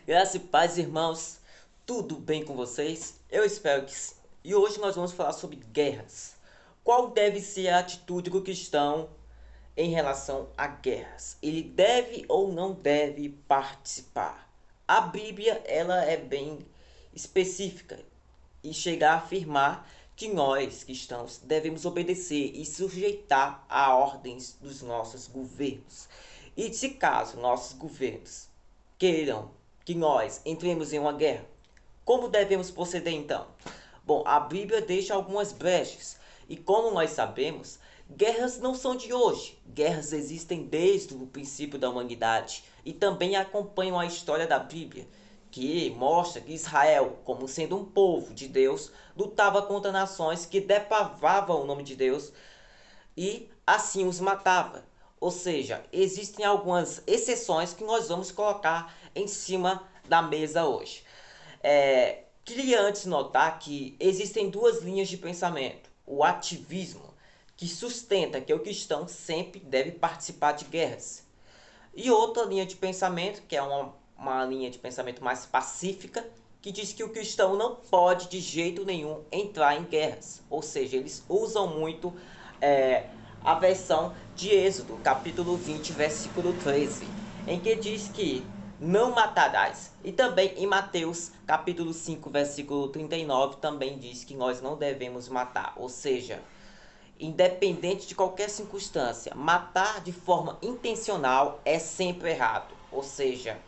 Graça e paz, irmãos. Tudo bem com vocês? Eu espero que sim. E hoje nós vamos falar sobre guerras. Qual deve ser a atitude do cristão em relação a guerras? Ele deve ou não deve participar? A Bíblia, ela é bem específica e chega a afirmar que nós, cristãos, devemos obedecer e sujeitar a ordens dos nossos governos. E se caso nossos governos queiram que nós entremos em uma guerra, como devemos proceder então? Bom, a Bíblia deixa algumas brechas. E como nós sabemos, guerras não são de hoje. Guerras existem desde o princípio da humanidade e também acompanham a história da Bíblia, que mostra que Israel, como sendo um povo de Deus, lutava contra nações que depravavam o nome de Deus e assim os matava. Ou seja, existem algumas exceções que nós vamos colocar em cima da mesa hoje. Queria antes notar que existem duas linhas de pensamento. O ativismo, que sustenta que o cristão sempre deve participar de guerras. E outra linha de pensamento, que é uma linha de pensamento mais pacífica, que diz que o cristão não pode de jeito nenhum entrar em guerras. Ou seja, eles usam muito é, a versão de Êxodo, capítulo 20, versículo 13, em que diz que não matarás. E também em Mateus, capítulo 5, versículo 39, também diz que nós não devemos matar. Ou seja, independente de qualquer circunstância, matar de forma intencional é sempre errado. Ou seja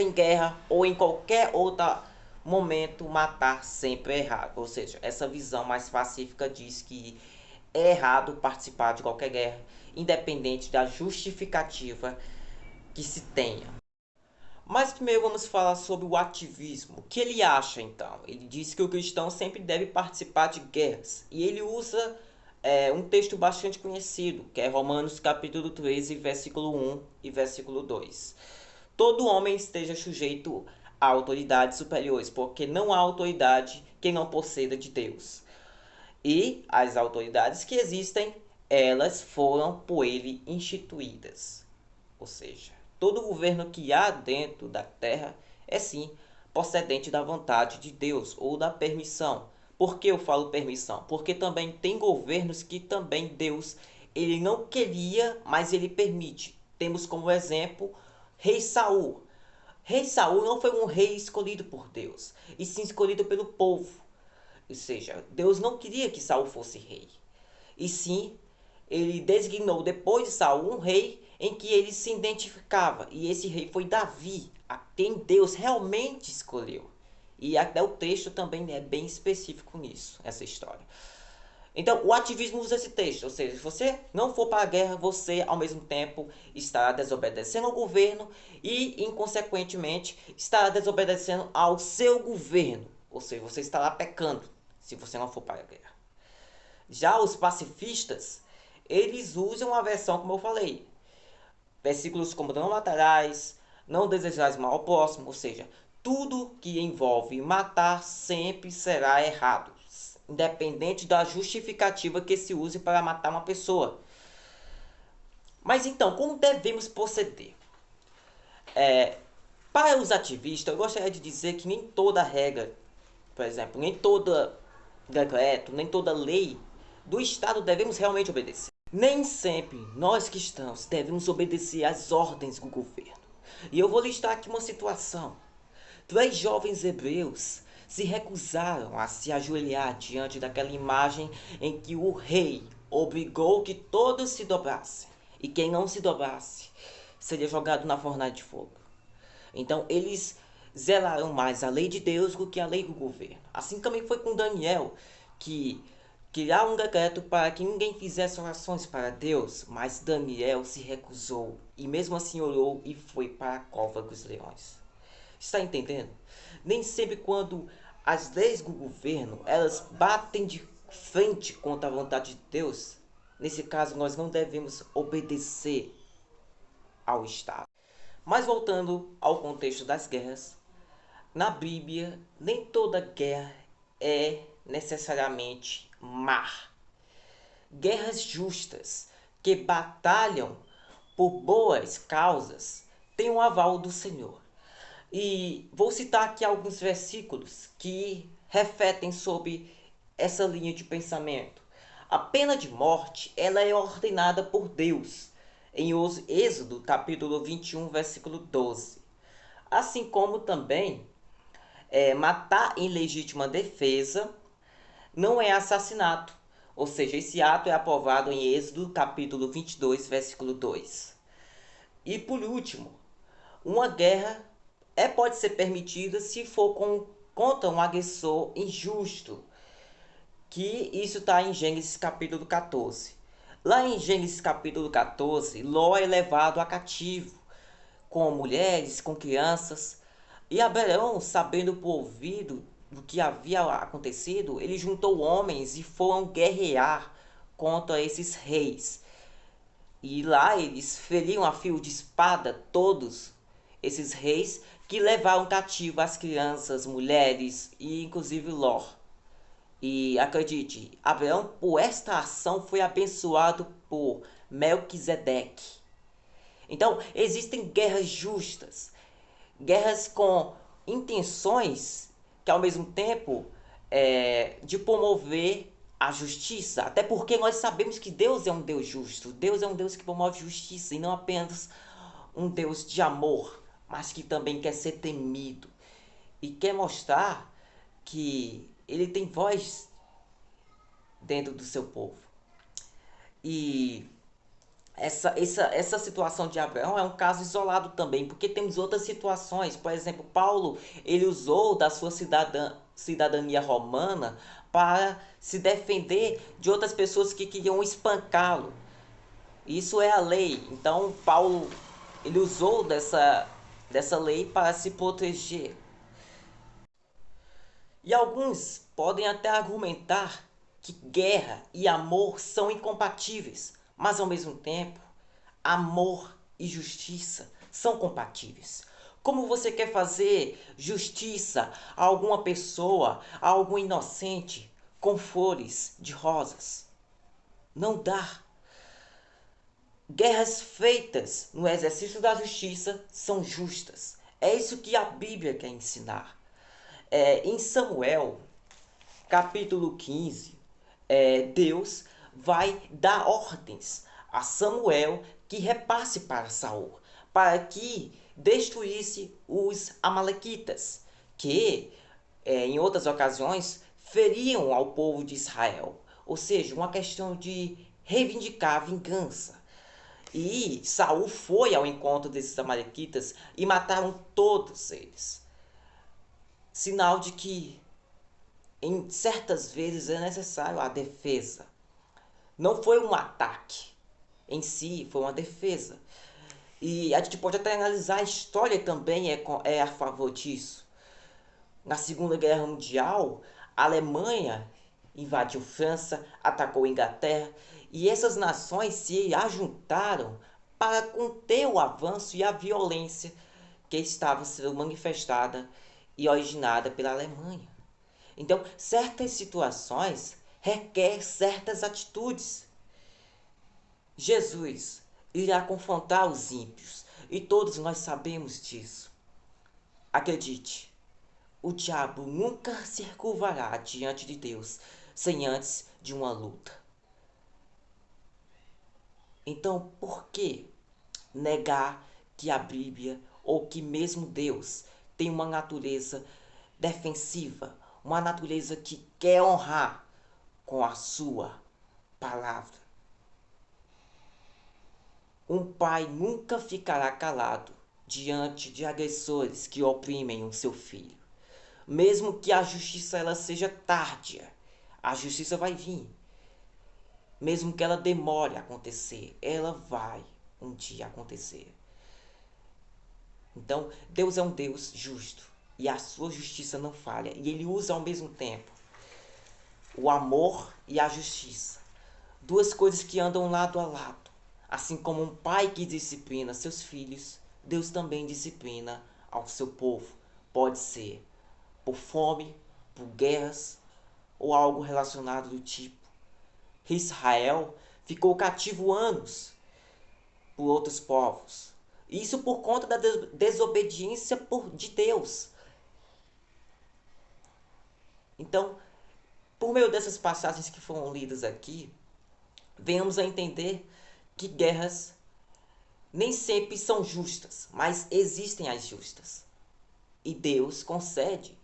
em guerra ou em qualquer outro momento, matar sempre é errado. Ou seja, essa visão mais pacífica diz que é errado participar de qualquer guerra, independente da justificativa que se tenha. Mas primeiro vamos falar sobre o ativismo. O que ele acha então? Ele diz que o cristão sempre deve participar de guerras. E ele usa um texto bastante conhecido, que é Romanos capítulo 13, versículo 1 e versículo 2. Todo homem esteja sujeito a autoridades superiores, porque não há autoridade que não proceda de Deus. E as autoridades que existem, elas foram por ele instituídas. Ou seja, todo governo que há dentro da terra é sim procedente da vontade de Deus ou da permissão. Por que eu falo permissão? Porque também tem governos que também Deus ele não queria, mas ele permite. Temos como exemplo Rei Saul. Rei Saul não foi um rei escolhido por Deus, e sim escolhido pelo povo. Ou seja, Deus não queria que Saul fosse rei. E sim, ele designou depois de Saul um rei em que ele se identificava. E esse rei foi Davi, a quem Deus realmente escolheu. E até o texto também é bem específico nisso, essa história. Então, o ativismo usa esse texto, ou seja, se você não for para a guerra, você ao mesmo tempo estará desobedecendo ao governo e, inconsequentemente, estará desobedecendo ao seu governo. Ou seja, você estará pecando se você não for para a guerra. Já os pacifistas, eles usam a versão como eu falei. Versículos como não matarás, não desejarás mal ao próximo, ou seja, tudo que envolve matar sempre será errado, independente da justificativa que se use para matar uma pessoa. Mas então, como devemos proceder? Para os ativistas, eu gostaria de dizer que nem toda regra, por exemplo, nem toda decreto, nem toda lei do Estado devemos realmente obedecer. Nem sempre nós cristãos devemos obedecer às ordens do governo. E eu vou listar aqui uma situação. 3 jovens hebreus se recusaram a se ajoelhar diante daquela imagem em que o rei obrigou que todos se dobrassem. E quem não se dobrasse seria jogado na fornalha de fogo. Então eles zelaram mais a lei de Deus do que a lei do governo. Assim também foi com Daniel, que criaram um decreto para que ninguém fizesse orações para Deus, mas Daniel se recusou e mesmo assim orou e foi para a cova dos leões. Está entendendo? Nem sempre quando as leis do governo elas batem de frente contra a vontade de Deus, nesse caso nós não devemos obedecer ao Estado. Mas voltando ao contexto das guerras, na Bíblia nem toda guerra é necessariamente má. Guerras justas que batalham por boas causas têm o aval do Senhor. E vou citar aqui alguns versículos que refletem sobre essa linha de pensamento. A pena de morte, ela é ordenada por Deus, em Êxodo, capítulo 21, versículo 12. Assim como também matar em legítima defesa não é assassinato. Ou seja, esse ato é aprovado em Êxodo, capítulo 22, versículo 2. E por último, uma guerra pode ser permitida se for contra um agressor injusto, que isso está em Gênesis capítulo 14. Lá em Gênesis capítulo 14, Ló é levado a cativo, com mulheres, com crianças. E Abraão, sabendo por ouvido do que havia acontecido, ele juntou homens e foram guerrear contra esses reis. E lá eles feriam a fio de espada todos esses reis que levaram cativo as crianças, mulheres e inclusive Ló. E acredite, Abraão por esta ação foi abençoado por Melquisedeque. Então existem guerras justas, guerras com intenções que ao mesmo tempo de promover a justiça, até porque nós sabemos que Deus é um Deus justo, Deus é um Deus que promove justiça e não apenas um Deus de amor, mas que também quer ser temido e quer mostrar que ele tem voz dentro do seu povo. E essa situação de Abraão é um caso isolado também, porque temos outras situações. Por exemplo, Paulo, ele usou da sua cidadania romana para se defender de outras pessoas que queriam espancá-lo. Isso é a lei. Então, Paulo, ele usou dessa lei para se proteger. E alguns podem até argumentar que guerra e amor são incompatíveis, mas ao mesmo tempo, amor e justiça são compatíveis. Como você quer fazer justiça a alguma pessoa, a algum inocente, com flores de rosas? Não dá. Guerras feitas no exercício da justiça são justas. É isso que a Bíblia quer ensinar. Em Samuel, capítulo 15, Deus vai dar ordens a Samuel que repasse para Saul, para que destruísse os amalequitas, que em outras ocasiões feriam ao povo de Israel. Ou seja, uma questão de reivindicar a vingança. E Saul foi ao encontro desses amalequitas e mataram todos eles. Sinal de que em certas vezes é necessário a defesa. Não foi um ataque em si, foi uma defesa. E a gente pode até analisar a história também é a favor disso. Na Segunda Guerra Mundial, a Alemanha invadiu França, atacou a Inglaterra e essas nações se ajuntaram para conter o avanço e a violência que estava sendo manifestada e originada pela Alemanha. Então, certas situações requerem certas atitudes. Jesus irá confrontar os ímpios e todos nós sabemos disso. Acredite, o diabo nunca se curvará diante de Deus sem antes de uma luta. Então, por que negar que a Bíblia ou que mesmo Deus tem uma natureza defensiva, uma natureza que quer honrar com a sua palavra? Um pai nunca ficará calado diante de agressores que oprimem o seu filho. Mesmo que a justiça ela seja tardia, a justiça vai vir. Mesmo que ela demore a acontecer, ela vai um dia acontecer. Então, Deus é um Deus justo e a sua justiça não falha. E ele usa ao mesmo tempo o amor e a justiça. Duas coisas que andam lado a lado. Assim como um pai que disciplina seus filhos, Deus também disciplina ao seu povo. Pode ser por fome, por guerras ou algo relacionado do tipo. Israel ficou cativo anos por outros povos. Isso por conta da desobediência de Deus. Então, por meio dessas passagens que foram lidas aqui, venhamos a entender que guerras nem sempre são justas, mas existem as justas. E Deus concede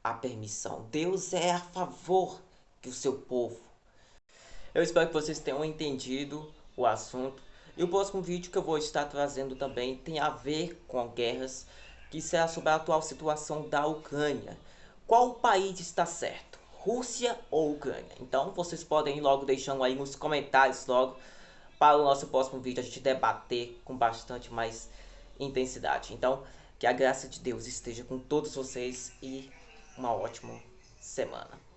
a permissão. Deus é a favor do seu povo. Eu espero que vocês tenham entendido o assunto. E o próximo vídeo que eu vou estar trazendo também tem a ver com guerras, que será sobre a atual situação da Ucrânia. Qual país está certo? Rússia ou Ucrânia? Então vocês podem ir logo deixando aí nos comentários logo para o nosso próximo vídeo a gente debater com bastante mais intensidade. Então, que a graça de Deus esteja com todos vocês e uma ótima semana.